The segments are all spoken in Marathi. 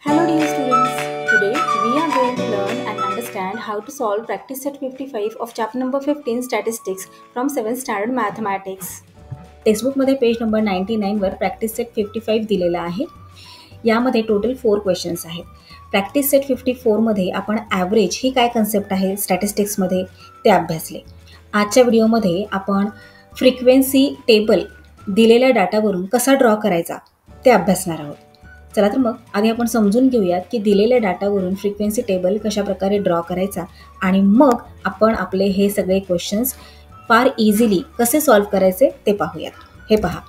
Hello dear students, today we are going to learn and understand how to solve practice set 55 of chapter number 15 statistics from 7th standard mathematics. टेक्स्टबुकमध्ये पेज नंबर 99 वर प्रॅक्टिस सेट 55 दिलेला आहे. यामध्ये टोटल 4 क्वेश्चन्स आहेत. प्रॅक्टिस सेट 54 मध्ये आपण ॲव्हरेज ही काय कन्सेप्ट आहे स्टॅटिस्टिक्समध्ये ते अभ्यासले. आजच्या व्हिडिओमध्ये आपण फ्रिक्वेन्सी टेबल दिलेल्या डाटावरून कसा ड्रॉ करायचा ते अभ्यासणार आहोत. चला तर मग आधी आपण समजून घेऊयात की दिलेल्या डाटावरून फ्रिक्वेन्सी टेबल कशा प्रकारे ड्रॉ करायचा आणि मग आपण आपले हे सगळे क्वेश्चन्स फार इझिली कसे सॉल्व्ह करायचे ते पाहूयात. हे पहा,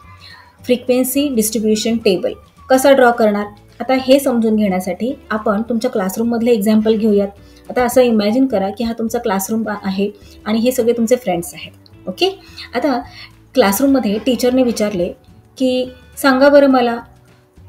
फ्रिक्वेन्सी डिस्ट्रीब्युशन टेबल कसा ड्रॉ करणार. आता हे समजून घेण्यासाठी आपण तुमच्या क्लासरूममधले एक्झाम्पल घेऊयात. आता असं इमॅजिन करा की हा तुमचा क्लासरूम आहे आणि हे सगळे तुमचे फ्रेंड्स आहेत. ओके, आता क्लासरूममध्ये टीचरने विचारले की सांगा बरं मला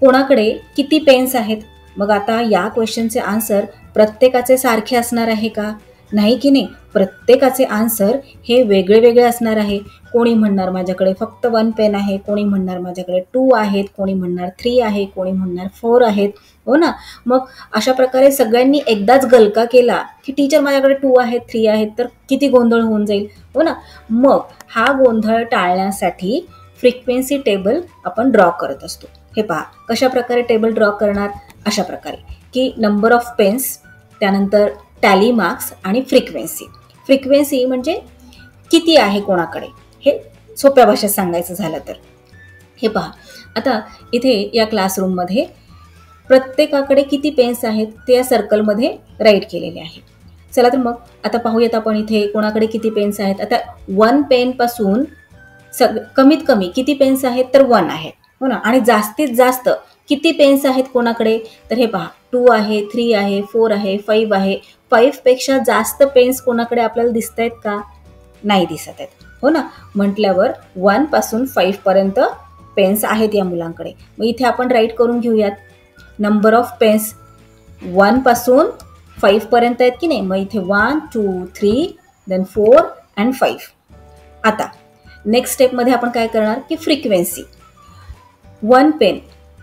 कोणाकडे किती पेन्स आहेत. मग आता या क्वेश्चनचे आन्सर प्रत्येकाचे सारखे असणार आहे का? नाही की नाही, प्रत्येकाचे आन्सर हे वेगळे वेगळे असणार आहे. कोणी म्हणणार माझ्याकडे फक्त 1 पेन आहे, कोणी म्हणणार माझ्याकडे 2 आहेत, कोणी म्हणणार 3 आहे, कोणी म्हणणार 4 आहेत. हो ना, मग अशा प्रकारे सगळ्यांनी एकदाच गलका केला की टीचर माझ्याकडे 2 आहेत 3 आहेत तर किती गोंधळ होऊन जाईल. हो ना, मग हा गोंधळ टाळण्यासाठी फ्रिक्वेन्सी टेबल आपण ड्रॉ करत असतो. हे पहा कशा प्रकारे टेबल ड्रॉ करणार. अशा प्रकारे की नंबर ऑफ पेन्स, त्यानंतर टॅली मार्क्स आणि फ्रिक्वेन्सी. फ्रिक्वेन्सी म्हणजे किती आहे कोणाकडे, हे सोप्या भाषेत सांगायचं झालं तर. हे पहा, आता इथे या क्लासरूममध्ये प्रत्येकाकडे किती पेन्स आहेत ते या सर्कलमध्ये राईट केलेले आहे. चला तर मग आता पाहूयात आपण इथे कोणाकडे किती पेन्स आहेत. आता 1 पेनपासून कमीत कमी किती पेन्स आहेत तर 1 आहे. हो ना, आणि जास्तीत जास्त किती पेन्स आहेत कोणाकडे तर हे पहा 2 आहे, 3 आहे, 4 आहे, 5 आहे. 5 पेक्षा जास्त पेन्स कोणाकडे आपल्याला दिसत आहेत का? नाही दिसत आहेत. हो ना, म्हटल्यावर 1 पासून 5 पर्यंत पेन्स आहेत या मुलांकडे. मग इथे आपण राईट करून घेऊयात नंबर ऑफ पेन्स 1 पासून 5 पर्यंत आहेत की नाही. मग इथे 1 2 3 देन 4 and 5. आता नेक्स्ट स्टेपमध्ये आपण काय करणार की फ्रिक्वेन्सी 1 पेन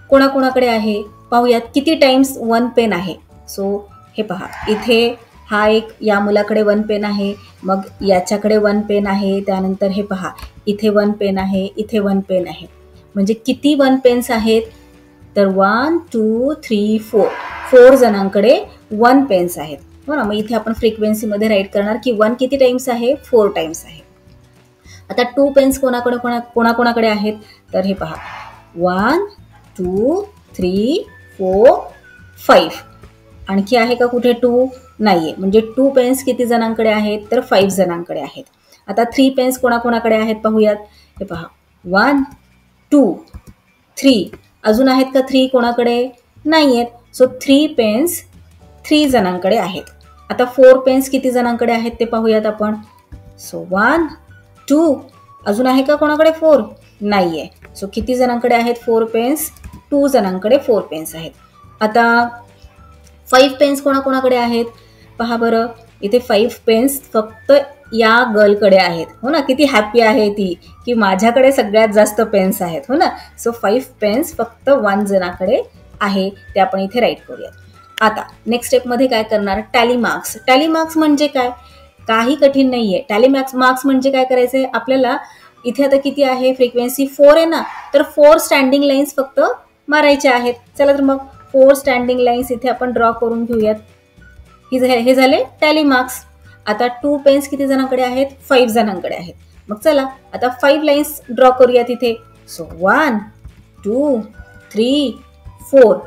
कोणाकोणाकडे आहे पाहूयात. किती टाइम्स 1 पेन आहे. सो हे पहा, इथे हा एक या मुलाकडे 1 पेन आहे, मग याच्याकडे 1 पेन आहे, त्यानंतर हे पहा इथे 1 पेन आहे, इथे 1 पेन आहे. म्हणजे किती 1 पेन्स आहेत तर 1 2 3 4 4 जणांकडे 1 पेन्स आहेत. हो ना, मग इथे आपण फ्रिक्वेन्सीमध्ये राईट करणार की 1 किती टाइम्स आहे 4 टाइम्स आहे. आता 2 पेन्स कोणाकोणाकडे आहेत तर हे पहा 1 2 3 4 5. आणखी आहे का कुठे 2? नाही आहे. म्हणजे 2 पेन्स किती जणांकडे आहेत तर 5 जणांकडे आहेत. आता 3 पेन्स कोणाकोणाकडे आहेत पाहूयात. हे पहा 1 2 3. अजून आहेत का 3 कोणाकडे? नाही आहेत. सो 3 पेन्स 3 जणांकडे आहेत. आता 4 पेन्स किती जणांकडे आहेत ते पाहूयात आपण. सो 1 2. अजून आहे का कोणाकडे 4? नाही आहे. सो किती जणांकडे आहेत 4 पेन्स? 2 जणांकडे 4 पेन्स आहेत. आता 5 पेन्स कोणाकोणाकडे आहेत पहा बरं. इथे 5 पेन्स फक्त या गर्लकडे आहेत. हो ना, किती हॅपी आहे ती की माझ्याकडे सगळ्यात जास्त पेन्स आहेत. हो ना, सो 5 पेन्स फक्त 1 जणाकडे आहे, ते आपण इथे राईट करूयात. आता नेक्स्ट स्टेपमध्ये काय करणार टॅली मार्क्स. टॅली मार्क्स म्हणजे काय? काही कठीण नाही आहे. टॅली मार्क्स म्हणजे काय करायचं आहे आपल्याला. इथे आता किती आहे फ्रिक्वेन्सी 4 आहे ना, तर 4 स्टँडिंग लाईन्स फक्त मारायच्या आहेत. चला तर मग 4 स्टँडिंग लाईन्स इथे आपण ड्रॉ करून घेऊयात. हे झाले टॅली मार्क्स. आता 2 पेन्स किती जणांकडे आहेत? 5 जणांकडे आहेत. मग चला आता 5 लाईन्स ड्रॉ करूयात इथे. सो 1 2 3 4.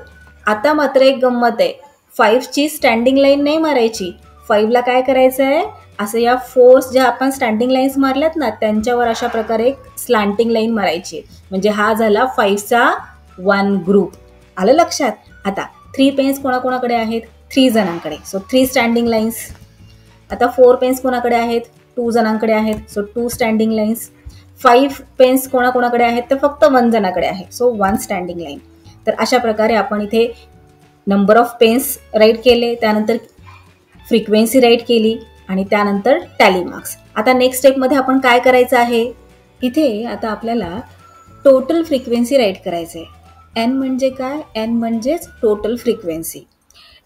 आता मात्र एक गंमत आहे. 5ची स्टँडिंग लाईन नाही मारायची. 5ला काय करायचं आहे, असं या 4 ज्या आपण स्टँडिंग लाईन्स मारल्यात ना त्यांच्यावर अशा प्रकारे स्लांटिंग लाईन मारायची. म्हणजे हा झाला 5चा 1 ग्रुप. आलं लक्षात. आता 3 पेन्स कोणाकोणाकडे आहेत? 3 जणांकडे. So 3 standing lines. आता 4 पेन्स कोणाकडे आहेत? 2 जणांकडे आहेत. So 2 standing lines. 5 पेन्स कोणाकोणाकडे आहेत तर फक्त 1 जणाकडे आहे. So 1 standing line. तर अशा प्रकारे आपण इथे नंबर ऑफ पेन्स राईट केले, त्यानंतर फ्रिक्वेन्सी राईट केली आणि त्यानंतर टॅली मार्क्स. आता नेक्स्ट स्टेपमध्ये आपण काय करायचं आहे, इथे आता आपल्याला टोटल फ्रिक्वेन्सी राईट करायचं आहे. एन म्हणजे काय? एन म्हणजेच टोटल फ्रिक्वेन्सी.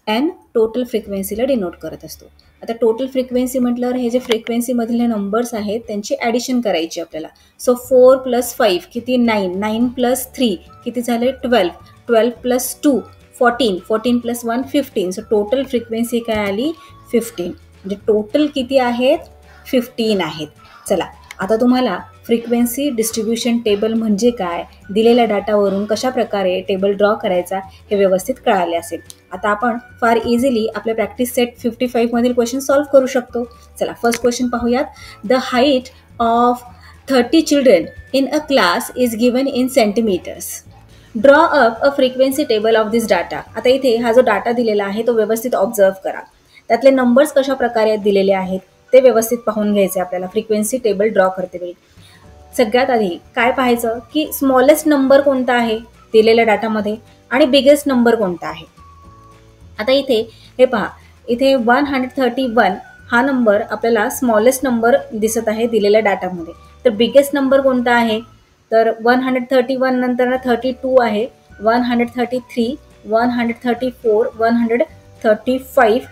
एन टोटल फ्रिक्वेन्सीला डिनोट करत असतो. आता टोटल फ्रिक्वेन्सी म्हटल्यावर हे जे फ्रिक्वेन्सीमधले नंबर्स आहेत त्यांची ॲडिशन करायची आपल्याला. सो 4 + 5 किती? 9. 9 + 3 किती झाले? 12. 12 + 2 14. 14 + 1 15. सो टोटल फ्रिक्वेन्सी काय आली? 15. म्हणजे टोटल किती आहेत? 15 आहेत. चला, आता तुम्हाला फ्रिक्वेन्सी डिस्ट्रीब्युशन टेबल म्हणजे काय, दिलेल्या डाटावरून कशा प्रकारे टेबल ड्रॉ करायचा हे व्यवस्थित कळाले असेल. आता आपण फार इझिली आपल्या प्रॅक्टिस सेट 55 मधील क्वेश्चन सॉल्व्ह करू शकतो. चला, फर्स्ट क्वेश्चन पाहूयात. The height of 30 children in a class is given in centimetres. Draw up a frequency table of this data. आता इथे हा जो डाटा दिलेला आहे तो व्यवस्थित ऑब्झर्व करा. त्यातले नंबर्स कशा प्रकारे दिलेले आहेत ते व्यवस्थित पाहून घ्यायचे आपल्याला फ्रिक्वेन्सी टेबल ड्रॉ करते वेळी. सगळ्यात आधी काय पाहायचं की स्मॉलेस्ट नंबर कोणता आहे दिलेल्या डाटामध्ये आणि बिगेस्ट नंबर कोणता आहे. आता इथे हे पहा, इथे 131 हा नंबर आपल्याला स्मॉलेस्ट नंबर दिसत आहे दिलेल्या डाटामध्ये. तर बिगेस्ट नंबर कोणता आहे? तर 131 नंतर 32 आहे, 133, 134, 135,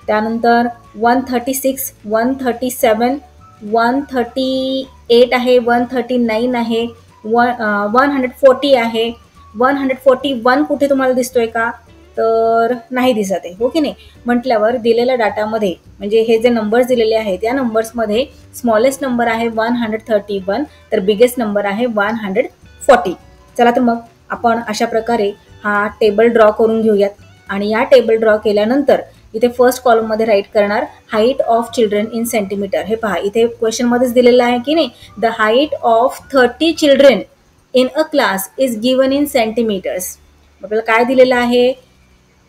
त्यानंतर 136, 137, 138 आहे, 139 आहे, 140 आहे. 141 कुठे तुम्हाला दिसतोय का? तर नाही दिसत आहे, हो की नाही. म्हटल्यावर दिलेल्या डाटामध्ये म्हणजे हे जे नंबर्स दिलेले आहेत या नंबर्समध्ये स्मॉलेस्ट नंबर आहे 131, तर बिगेस्ट नंबर आहे 140. चला, तर मग आपण अशा प्रकारे हा टेबल ड्रॉ करून घेऊयात. आणि या टेबल ड्रॉ केल्यानंतर इथे फर्स्ट कॉलममध्ये राईट करणार height of children in centimetre. हे पहा, इथे क्वेश्चनमध्येच दिलेलं आहे की नाही, the height of 30 children in a class is given in centimetres. आपल्याला काय दिलेलं आहे?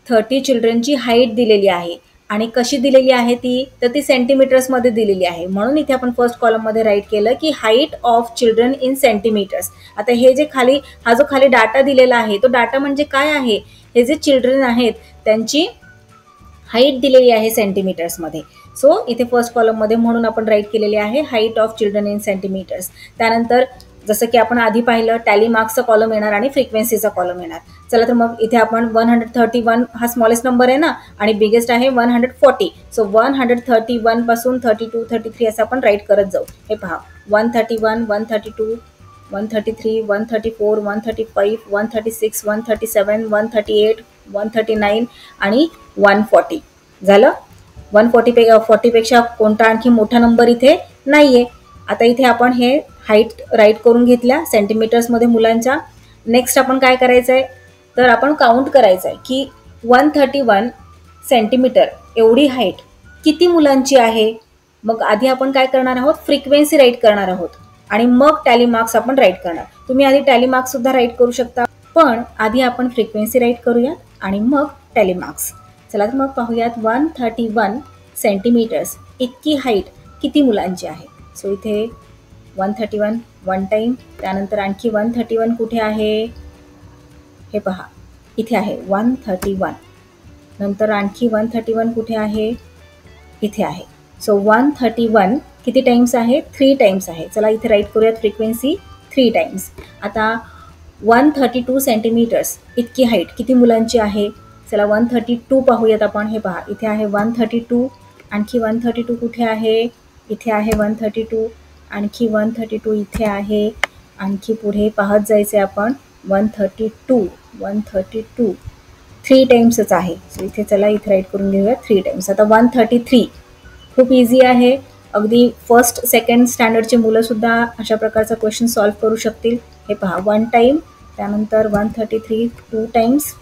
30 चिल्ड्रनची हाईट दिलेली आहे. आणि कशी दिलेली आहे ती? तर ती सेंटीमीटर्समध्ये दिलेली आहे. म्हणून इथे आपण फर्स्ट कॉलममध्ये राईट केलं की height of children in centimetres. आता हे जे खाली हा जो खाली डाटा दिलेला आहे तो डाटा म्हणजे काय आहे? हे जे चिल्ड्रन आहेत त्यांची हाईट दिलेली आहे सेंटीमीटर्समध्ये. सो इथे फर्स्ट कॉलममध्ये म्हणून आपण राईट केलेले आहे height of children in centimetres. त्यानंतर जसं की आपण आधी पाहिलं टॅली मार्क्सचा कॉलम येणार आणि फ्रिक्वेन्सीचा कॉलम येणार. चला, तर मग इथे आपण 131 हा स्मॉलेस्ट नंबर आहे ना आणि बिगेस्ट आहे 140. सो 131 पासून 32, 33 असं आपण राईट करत जाऊ. हे पहा, 131, 132, 133, 134, 135, 136, 137, 138, 139 आणि 140 झालं. 140 पेक्षा कोणता आणखी मोठा नंबर इथे नाहीये. आता इथे आपण हे हाईट राईट करून घेतल्या सेंटीमीटर्समध्ये मुलांच्या. नेक्स्ट आपण काय करायचं आहे? तर आपण काउंट करायचं आहे की 131 सेंटीमीटर एवढी हाईट किती मुलांची आहे. मग आधी आपण काय करणार आहोत? फ्रिक्वेन्सी राईट करणार आहोत आणि मग टॅली मार्क्स आपण राईट करणार. तुम्ही आधी टॅली मार्क्स सुद्धा राईट करू शकता, पण आधी आपण फ्रिक्वेन्सी राईट करूयात आणि मग टॅली मार्क्स. चला, तर मग पाहूयात 131 सेंटीमीटर्स इतकी हाईट किती मुलांची आहे. सो इथे 131 वन टाईम, त्यानंतर आणखी 131 कुठे आहे? हे पहा, इथे आहे 131. नंतर आणखी 131 कुठे आहे? इथे आहे. सो 131 किती टाइम्स आहे? 3 टाइम्स आहे. चला, इथे राईट करूयात फ्रिक्वेन्सी 3 टाइम्स. आता 132 सेंटीमीटर्स इतकी हाईट किती मुलांची आहे? चला, 132 पाहूयात आपण. हे पहा, इथे आहे 132. आणखी 132 कुठे आहे? इथे आहे 132. आणखी 132 इथे आहे. आणखी पुढे पाहत जायचे आपण. 132, 132 3 टाइम्सच आहे. सो इथे चला, इथे राईट करून घेऊया 3 टाइम्स. आता 133 खूप इझी आहे. अगदी फर्स्ट सेकंड स्टँडर्डची मुलंसुद्धा अशा प्रकारचा क्वेश्चन सॉल्व्ह करू शकतील. हे पहा, 1 टाईम, त्यानंतर 133 2 टाइम्स,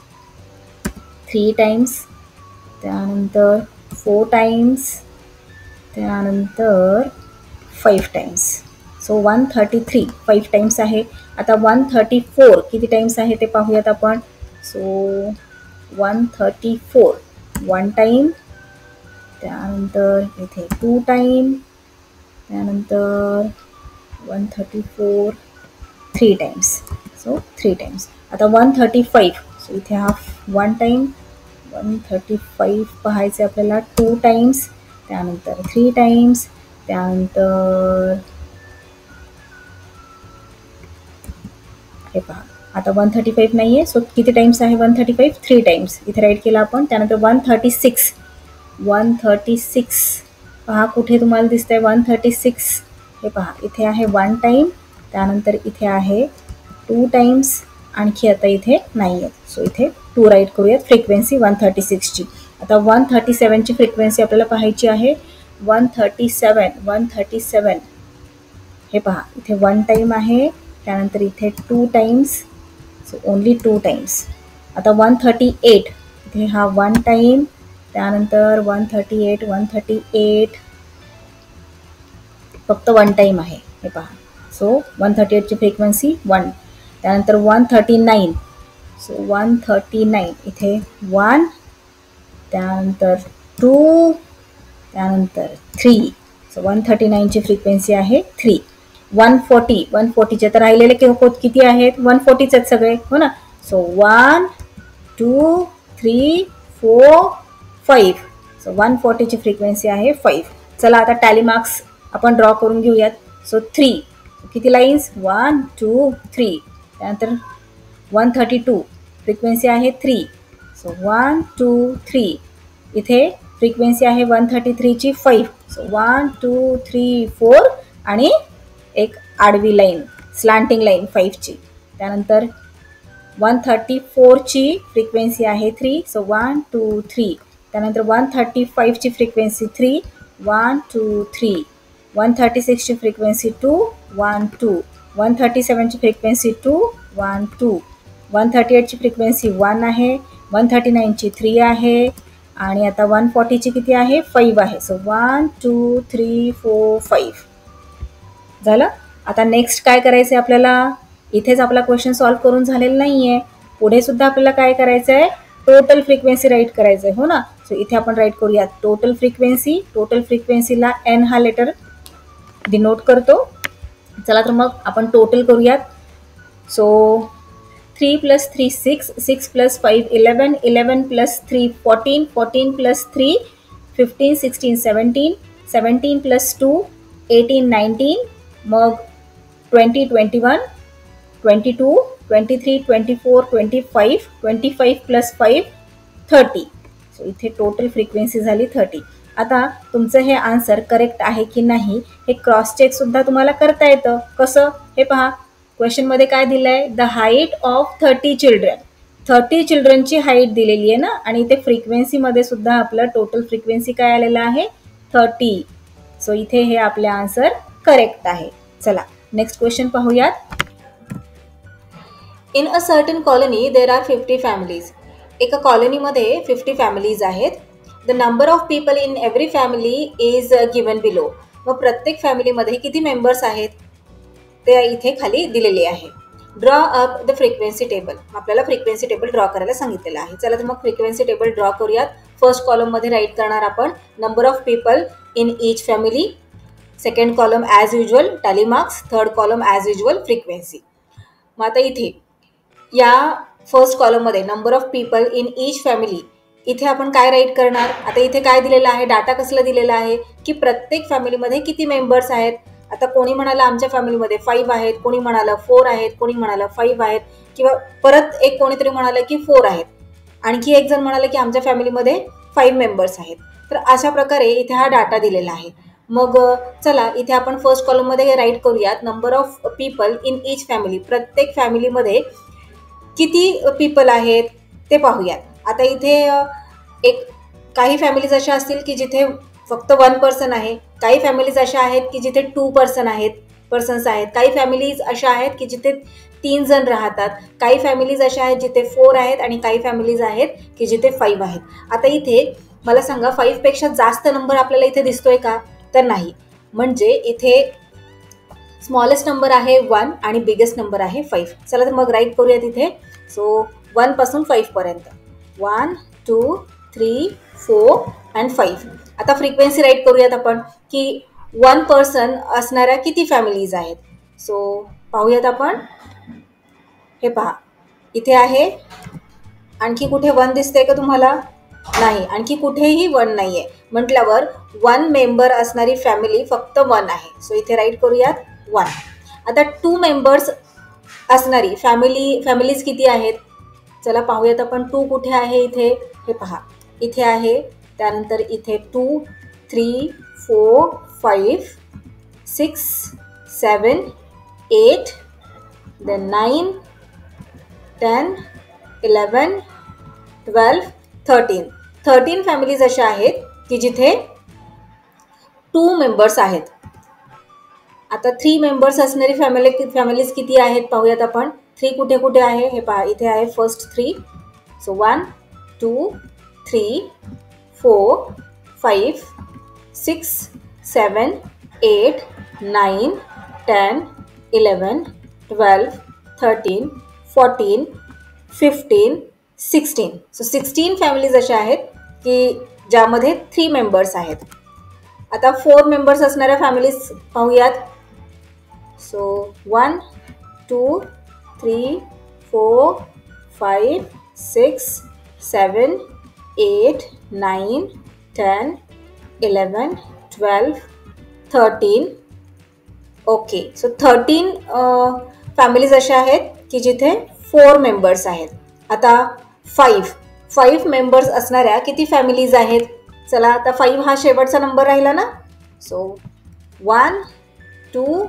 3 टाइम्स, त्यानंतर 4 टाइम्स, त्यानंतर 5 टाइम्स. सो 133 5 टाइम्स आहे. आता 134 किती टाइम्स आहे ते पाहूयात आपण. सो 134 1 टाइम, त्यानंतर इथे 2 टाइम, त्यानंतर 134 3 टाइम्स. So 3 times. आता 135. सो इथे हा 1 टाइम, 135 पाहायचे आपल्याला 2 टाइम्स, त्यानंतर 3 टाइम्स, त्यानंतर हे पहा आता 135 नाही आहे, सो किती टाइम्स आहे 135? 3 टाइम्स. इथे राईट केला आपण. त्यानंतर 136. 136 पहा कुठे तुम्हाला दिसतंय 136. हे पहा इथे आहे 1 टाइम, त्यानंतर इथे आहे 2 टाइम्स, आणखी आता इथे नाही आहे, सो इथे 2 राईट करूयात फ्रिक्वेन्सी 136ची. आता 137ची फ्रिक्वेन्सी आपल्याला पाहायची आहे. 137. हे पहा इथे 1 टाइम आहे, त्यानंतर इथे 2 टाइम्स, सो ओनली 2 टाइम्स. आता 138 इथे हा 1 टाइम, त्यानंतर 138 फक्त 1 टाइम आहे. हे पहा, सो 138ची फ्रिक्वेन्सी 1. त्यानंतर 139, सो 139 इथे 1, त्यानंतर 2, त्यानंतर 3, सो 139ची फ्रिक्वेन्सी आहे 3. 140चे तर राहिलेले किती आहेत? 140च आहेत सगळे, हो ना. सो 1 2 3 4 5, सो 140ची फ्रिक्वेन्सी आहे 5. चला आता टॅली मार्क्स आपण ड्रॉ करून घेऊयात. सो 3 किती लाईन्स? 1 2 3. त्यानंतर 132 फ्रिक्वेन्सी आहे 3, सो 1 2 3. इथे फ्रिक्वेन्सी आहे 133ची 5, सो 1 2 3 4 आणि एक आडवी लाईन, स्लांटिंग लाईन 5ची. त्यानंतर 134ची फ्रिक्वेन्सी आहे 3, सो 1 2 3. त्यानंतर 135ची फ्रिक्वेन्सी 3, 1 2 3. 136ची फ्रिक्वेन्सी 2, 1 2. 137ची फ्रिक्वेन्सी 2, 1 2. 138ची फ्रिक्वेन्सी 1 आहे, 139ची 3 आहे, आणि आता 140ची किती आहे? 5 आहे, सो 1 2 3 4 5. झालं. आता नेक्स्ट काय करायचं आहे आपल्याला? इथेच आपला क्वेश्चन सॉल्व्ह करून झालेला नाही आहे, पुढे सुद्धा आपल्याला काय करायचं आहे? टोटल फ्रिक्वेन्सी राईट करायचं आहे, हो ना. सो इथे आपण राईट करूयात टोटल फ्रिक्वेन्सी. टोटल फ्रिक्वेन्सीला एन हा लेटर डिनोट करतो. चला तर मग आपण टोटल करूयात. सो 3 + 3 6, 6 + 5 11, 11 + 3 14, 14 + 3 15, 16 17, 17 + 2 18 19, मग 20 21 22 23 24 25, 25 + 5 30. सो इथे टोटल फ्रिक्वेन्सी झाली 30. आता तुमचं हे आन्सर करेक्ट आहे की नाही हे क्रॉस चेक सुद्धा तुम्हाला करता येतं. कसं? हे पहा, क्वेश्चनमध्ये काय दिलं आहे? The height of 30 children. 30 चिल्ड्रनची हाईट दिलेली आहे ना, आणि इथे फ्रिक्वेन्सीमध्ये सुद्धा आपलं टोटल फ्रिक्वेन्सी काय आलेलं आहे? 30. सो इथे हे आपले आन्सर करेक्ट आहे. चला नेक्स्ट क्वेश्चन पाहूयात. In a certain colony there are 50 families. एका कॉलनीमध्ये 50 फॅमिलीज आहेत. The number of people in every family is given below. मग प्रत्येक फॅमिलीमध्ये किती मेंबर्स आहेत ते इथे खाली दिलेले आहे. Draw up the frequency table. आपल्याला फ्रिक्वेन्सी टेबल ड्रॉ करायला सांगितलेलं आहे. चला तर मग फ्रिक्वेन्सी टेबल ड्रॉ करूयात. फर्स्ट कॉलममध्ये राईट करणार आपण number of people in each family. Second column as usual tally marks. Third column as usual frequency. मग आता इथे या फर्स्ट कॉलममध्ये number of people in each family इथे आपण काय राईट करणार? आता इथे काय दिलेलं आहे? डाटा कसला दिलेला आहे की प्रत्येक फॅमिलीमध्ये किती मेंबर्स आहेत. आता कोणी म्हणालं आमच्या फॅमिलीमध्ये 5 आहेत, कोणी म्हणालं 4 आहेत, कोणी म्हणालं 5 आहेत, किंवा परत एक कोणीतरी म्हणालं की 4 आहेत, आणखी एक जण म्हणालं की आमच्या फॅमिलीमध्ये 5 मेंबर्स आहेत. तर अशा प्रकारे इथे हा डाटा दिलेला आहे. मग चला इथे आपण फर्स्ट कॉलममध्ये राईट करूयात number of people in each family. प्रत्येक फॅमिलीमध्ये किती पीपल आहेत ते पाहूयात. आता इथे एक काही फॅमिलीज अशा असतील की जिथे फक्त 1 पर्सन आहे, काही फॅमिलीज अशा आहेत की जिथे 2 पर्सन्स आहेत, काही फॅमिलीज अशा आहेत की जिथे 3 जण राहतात, काही फॅमिलीज अशा आहेत जिथे 4 आहेत, आणि काही फॅमिलीज आहेत की जिथे 5 आहेत. आता इथे मला सांगा 5 पेक्षा जास्त नंबर आपल्याला इथे दिसतोय का? तर नाही. म्हणजे इथे स्मॉलेस्ट नंबर आहे 1 आणि बिगेस्ट नंबर आहे 5. चला तर मग राईट करूया तिथे. सो 1 पासून 5 पर्यंत 1 2 3 4 अँड 5. आता फ्रिक्वेन्सी राईट करूयात आपण की 1 पर्सन असणाऱ्या किती फॅमिलीज आहेत. सो पाहूयात आपण. हे पहा इथे आहे, आणखी कुठे 1 दिसतंय का तुम्हाला? नाही, आणखी कुठेही 1 नाही आहे. म्हटल्यावर 1 मेंबर असणारी फॅमिली फक्त 1 आहे. सो इथे राईट करूयात 1. आता 2 मेंबर्स असणारी फॅमिलीज किती आहेत? चला पाहूयात आपण. 2 कुठे आहे इथे? हे पहा, इथे आहे. त्यानंतर इथे 2, 3, 4, 5, 6, 7, 8, then 9, 10, 11, 12, 13. 13 फॅमिलीज अशा आहेत की जिथे 2 मेंबर्स आहेत. आता 3 मेंबर्स असणारी फॅमिलीज किती आहेत पाहूयात आपण. 3 कुठे कुठे आहे? हे पहा, इथे आहे फर्स्ट 3. सो 1, 2, 3, 4, 5, 6, 7, 8, 9, 10, 11, 12, 13, 14, 15, 16. सो 16 फॅमिलीज अशा आहेत की ज्यामध्ये 3 मेंबर्स आहेत. आता 4 मेंबर्स असणाऱ्या फॅमिलीज पाहूयात. सो 1, 2, 3, 4, 5, 6, 7, 8, 9, 10, 11, 12, 13. ओके, सो 13 फॅमिलीज अशा आहेत की जिथे 4 मेंबर्स आहेत. आता 5 मेंबर्स असणाऱ्या किती फॅमिलीज आहेत? चला, आता 5 हा शेवटचा नंबर राहिला ना. सो 1, 2,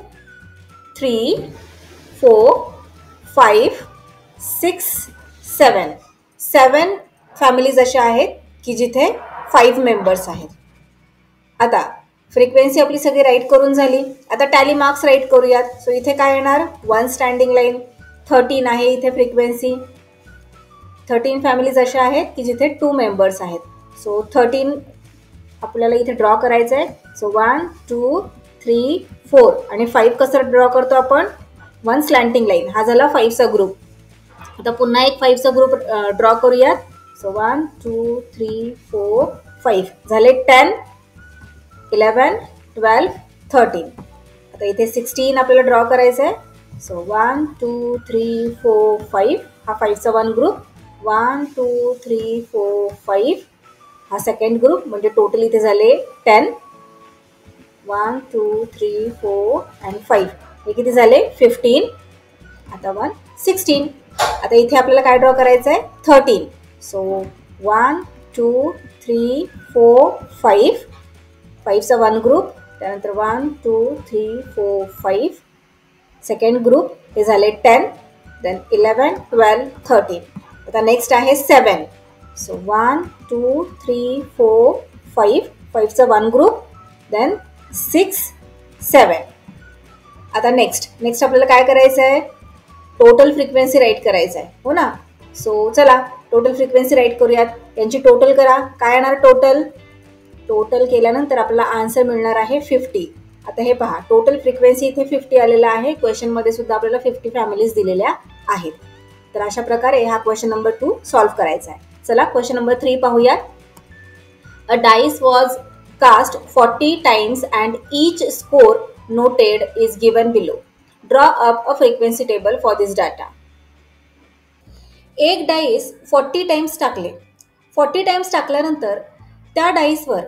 3, 4, 5, 6, 7 फॅमिलीज अशा आहेत की जिथे 5 मेंबर्स आहेत. आता फ्रिक्वेन्सी आपली सगळी राईट करून झाली. आता टॅली मार्क्स राईट करूयात. सो इथे काय येणार? 1 स्टँडिंग लाईन. 13 आहे इथे फ्रिक्वेन्सी. 13 फॅमिलीज अशा आहेत की जिथे 2 मेंबर्स आहेत. सो 13 आपल्याला इथे ड्रॉ करायचं आहे. सो 1, 2, 3, 4 आणि 5 कसं ड्रॉ करतो आपण? 1 स्लँटिंग लाईन. हा झाला 5चा ग्रुप. आता पुन्हा एक 5चा ग्रुप ड्रॉ करूयात. सो 1, 2, 3, 4, 5 झाले 10, 11, 12, 13. आता इथे 16 आपल्याला ड्रॉ करायचं आहे. सो 1, 2, 3, 4, 5 हा 5चा 1 ग्रुप. 1, 2, 3, 4, 5 हा सेकंड ग्रुप. म्हणजे टोटल इथे झाले 10. 1, 2, 3, 4 अँड 5 हे किती झाले? 15. आता 1, 16. आता इथे आपल्याला काय ड्रॉ करायचं आहे? 13. So 1, 2, 3, 4, 5 5चा 1 group. त्यानंतर 1, 2, 3, 4, 5 सेकंड ग्रुप. हे झाले 10. देन 11, 12, 13. आता नेक्स्ट आहे 7. So 1, 2, 3, 4, 5 5चा 1 group. देन 6, 7. आता नेक्स्ट आपल्याला काय करायचं आहे? टोटल फ्रिक्वेन्सी राईट करायचं आहे, हो ना. सो चला टोटल फ्रिक्वेन्सी राईट करूयात. यांची टोटल करा. काय येणार टोटल केल्यानंतर आपल्याला आन्सर मिळणार आहे 50. आता हे पहा, टोटल फ्रिक्वेन्सी इथे 50 आलेला आहे. क्वेश्चनमध्ये सुद्धा आपल्याला 50 फॅमिलीज दिलेल्या आहेत. तर अशा प्रकारे हा क्वेश्चन नंबर 2 सॉल्व्ह करायचा आहे. चला क्वेश्चन नंबर 3 पाहूयात. A dice was cast 40 times and each score noted is given below. Draw up a frequency table for this data. एक डाईस 40 टाइम्स टाकले. 40 टाइम्स टाकल्यानंतर त्या डाईसवर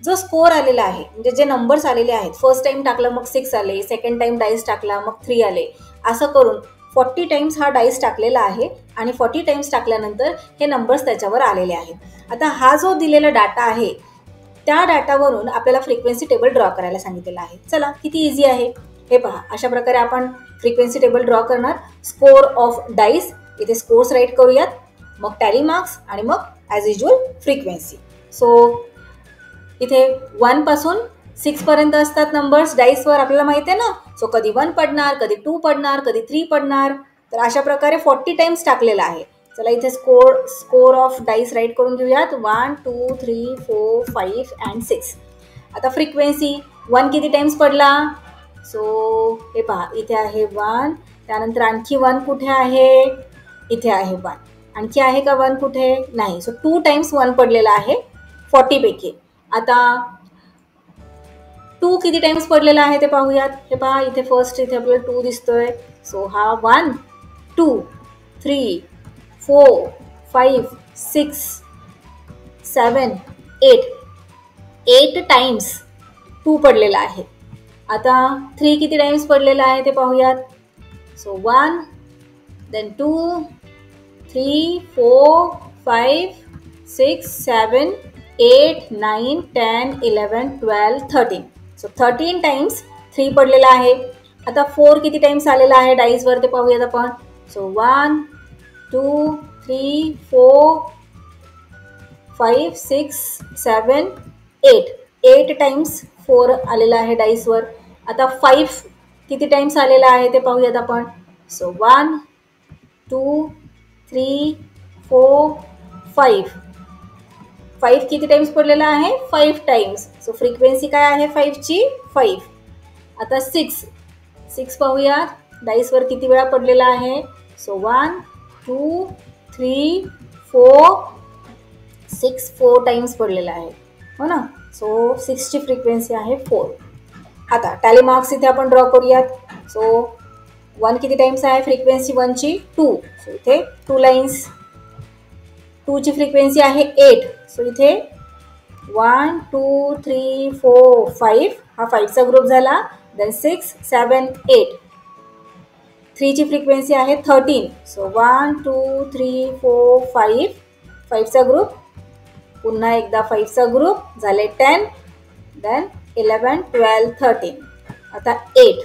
जो स्कोर आलेला आहे, म्हणजे जे नंबर्स आलेले आहेत, फर्स्ट टाइम टाकलं मग 6 आले, सेकंड टाइम डाईस टाकला मग 3 आले, असं करून 40 टाइम्स हा डाईस टाकलेला आहे आणि 40 टाइम्स टाकल्यानंतर हे नंबर्स त्याच्यावर आलेले आहेत. आता हा जो दिलेला डाटा आहे त्या डाटावरून आपल्याला फ्रिक्वेन्सी टेबल ड्रॉ करायला सांगितलेलं आहे. चला किती इझी आहे हे पहा. अशा प्रकारे आपण फ्रिक्वेन्सी टेबल ड्रॉ करणार. स्कोर ऑफ डाईस, इथे स्कोर्स राईट करूयात, मग टॅली मार्क्स आणि मग ॲज युज्युअल फ्रिक्वेन्सी. सो इथे 1 पासून 6 पर्यंत असतात नंबर्स डाईसवर, आपल्याला माहिती आहे ना. सो कधी 1 पडणार, कधी 2 पडणार, कधी 3 पडणार. तर अशा प्रकारे 40 टाइम्स टाकलेला आहे. चला इथे स्कोर ऑफ डाईस राईट करून घेऊयात. 1, 2, 3, 4, 5 अँड 6. आता फ्रिक्वेन्सी 1 किती टाइम्स पडला? सो हे पहा, इथे आहे 1. त्यानंतर आणखी 1 कुठे आहे? इथे आहे 1. आणखी आहे का 1 कुठे? नाही. सो 2 टाइम्स 1 पडलेला आहे 40 पैकी. आता 2 किती टाइम्स पडलेला आहे ते पाहूयात. हे पहा, इथे फर्स्ट इथे आपल्याला 2 दिसतोय. सो हा 1, 2, 3, 4, 5, 6, 7, 8 टाइम्स 2 पडलेला आहे. आता 3 किती टाइम्स पडलेला आहे ते पाहूयात. So 1, then 2, 3, 4, 5, 6, 7, 8, 9, 10, 11, 12, 13. सो 13 टाइम्स 3 पडलेला आहे. आता 4 किती टाइम्स आलेला आहे डाईसवर ते पाहूयात आपण. सो 1, 2, 3, 4, 5, 6, 7, 8. 8 टाइम्स 4 आलेला आहे डाईसवर. आता 5 किती टाइम्स आलेला आहे ते पाहूयात आपण. सो 1, 2, 3, 4, 5. 5 किती टाइम्स पडलेला आहे 5 टाइम्स. सो फ्रिक्वेन्सी काय आहे 5ची 5. आता 6 पाहूया डाईसवर किती वेळा पडलेला आहे. सो 1, 2, 3, 4, 6 4 टाइम्स पडलेला आहे हो ना. सो 6ची फ्रिक्वेन्सी आहे 4. आता टॅली मार्क्स इथे आपण ड्रॉ करूयात. सो 1 किती टाइम्स आहे फ्रिक्वेन्सी 1ची 2. सो इथे 2 लाईन्स. 2ची फ्रिक्वेन्सी आहे 8. सो इथे 1, 2, 3, 4, 5 हा 5चा ग्रुप झाला. देन 6, 7, 8. 3ची फ्रिक्वेन्सी आहे 13. सो 1, 2, 3, 4, 5 5चा ग्रुप. पुन्हा एकदा 5चा ग्रुप झाले 10. देन 11, 12, 13. आता 8.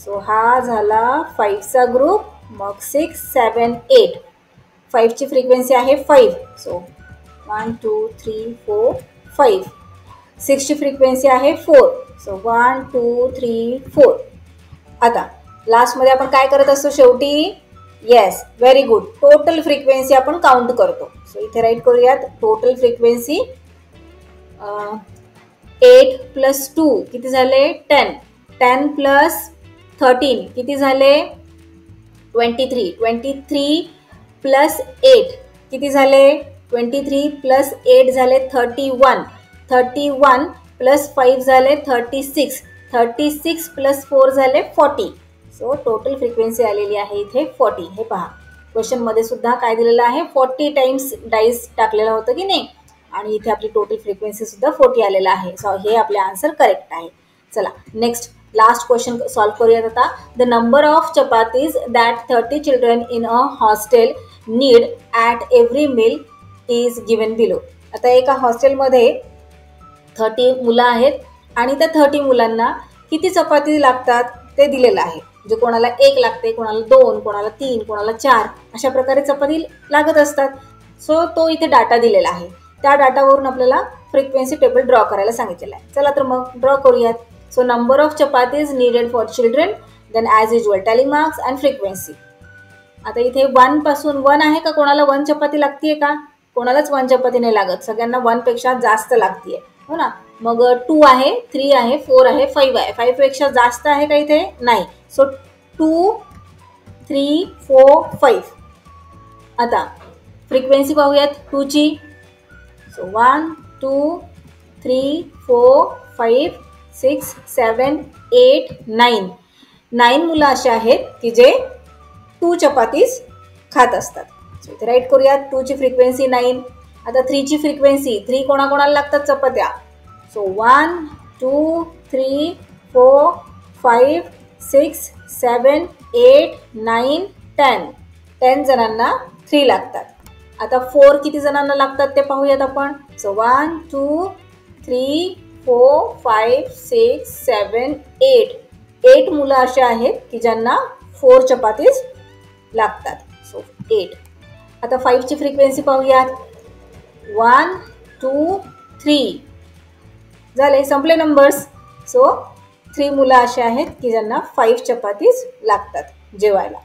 सो हा झाला 5चा ग्रुप. मग 6, 7, 8. 5ची फ्रिक्वेन्सी आहे 5. सो 1, 2, 3, 4, 5. 6ची फ्रिक्वेन्सी आहे 4. सो 1, 2, 3, 4. आता लास्टमध्ये आपण काय करत असतो शेवटी. Yes very good. Total frequency आपण काउंट करतो. सो इथे राईट करूयात. टोटल फ्रिक्वेन्सी 8 + 2 किती झाले 10. 10 + 13 किती झाले 23. 23 + 8 किती झाले 23 + 8 झाले 31. 31 + 5 झाले 36. 36 + 4 झाले 40. सो टोटल फ्रिक्वेन्सी आलेली आहे इथे 40. हे पहा क्वेश्चनमध्ये सुद्धा काय दिलेलं आहे 40 टाइम्स डाईस टाकलेलं होतं की नाही. आणि इथे आपली टोटल फ्रिक्वेन्सी सुद्धा 40 आलेला आहे. सो हे आपले आन्सर करेक्ट आहे. चला नेक्स्ट लास्ट क्वेश्चन सॉल्व करूयात आता. The number of chapatis that 30 children in a hostel need at every meal is given below. आता एका हॉस्टेलमध्ये 30 मुलं आहेत आणि त्या 30 मुलांना किती चपाती लागतात ते दिलेलं आहे. म्हणजे कोणाला 1 लागते, कोणाला 2, कोणाला 3, कोणाला 4 अशा प्रकारे चपाती लागत असतात. सो तो इथे डाटा दिलेला आहे. त्या डाटावरून आपल्याला फ्रिक्वेन्सी टेबल ड्रॉ करायला सांगितलेलं आहे. चला तर मग ड्रॉ करूयात. So number of chapatis needed for children. Then as usual tally marks and frequency. आता इथे 1 पासून 1 आहे का कोणाला 1 चपाती लागतीये का. कोणालाच 1 चपाती नाही लागत. सगळ्यांना 1 पेक्षा जास्त लागतीये हो ना. मग 2 आहे, 3 आहे, 4 आहे, 5 आहे. 5 पेक्षा जास्त आहे का इथे नाही. सो 2, 3, 4, 5. आता फ्रिक्वेन्सी पाहूयात 2ची. सो 1, 2, 3, 4, 5, 6, 7, 8, 9. 9 मुलं असे आहेत की जे 2 चपातीज खात असतात. सो इथे राईट करूयात. 2ची फ्रिक्वेन्सी 9. आता 3ची फ्रिक्वेन्सी 3 कोणाकोणाला लागतात चपात्या. सो 1, 2, 3, 4, 5, 6, 7, 8, 9, 10. 10 जणांना 3 लागतात. आता 4 किती जणांना लागतात ते पाहूयात आपण. सो 1, 2, 3, 4, 5, 6, 7, 8. 8 मुलं असे आहेत की ज्यांना 4 चपातीज लागतात. सो 8. आता 5ची फ्रिक्वेन्सी पाहूयात. 1, 2, 3 झाले संपले नंबर्स. सो 3 मुलं असे आहेत की ज्यांना 5 चपातीज लागतात जेवायला.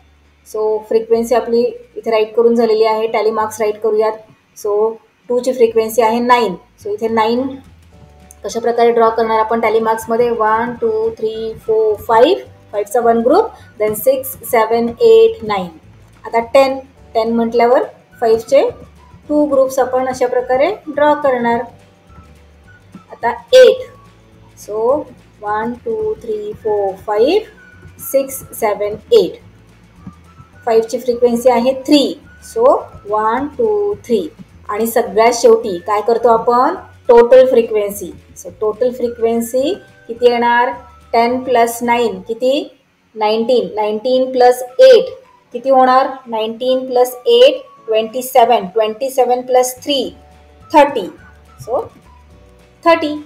सो फ्रिक्वेन्सी आपली इथे राईट करून झालेली आहे. टॅली मार्क्स राईट करूयात. सो 2ची फ्रिक्वेन्सी आहे 9. सो इथे 9 कशा प्रकारे ड्रॉ करणार आपण टॅली मार्क्समध्ये. 1, 2, 3, 4, 5. 5चा 1 ग्रुप. देन 6, 7, 8, 9. आता 10 म्हटल्यावर 5चे 2 ग्रुप्स आपण अशा प्रकारे ड्रॉ करणार. आता 8. सो 1, 2, 3, 4, 5, 6, 7, 8. 5ची फ्रिक्वेन्सी आहे 3. सो 1, 2, 3. आणि सगळ्यात शेवटी काय करतो आपण total frequency. So total frequency किती येणार 10 + 9 किती 19. 19 + 8 किती होणार? 19 प्लस 8 27, 27 प्लस 3 30. सो 30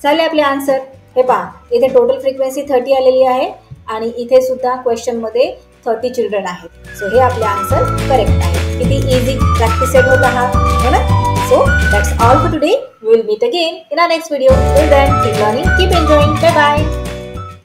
झाले आपले आन्सर. हे पहा, इथे टोटल फ्रिक्वेन्सी 30 आलेली आहे आणि इथे सुद्धा क्वेश्चनमध्ये 30 चिल्ड्रन आहेत. सो हे आपले आन्सर करेक्ट आहे. किती इझी प्रॅक्टिस सेट होत आहात, है ना? So that's all for today. We will meet again in our next video. Till then, keep learning, keep enjoying. Bye bye.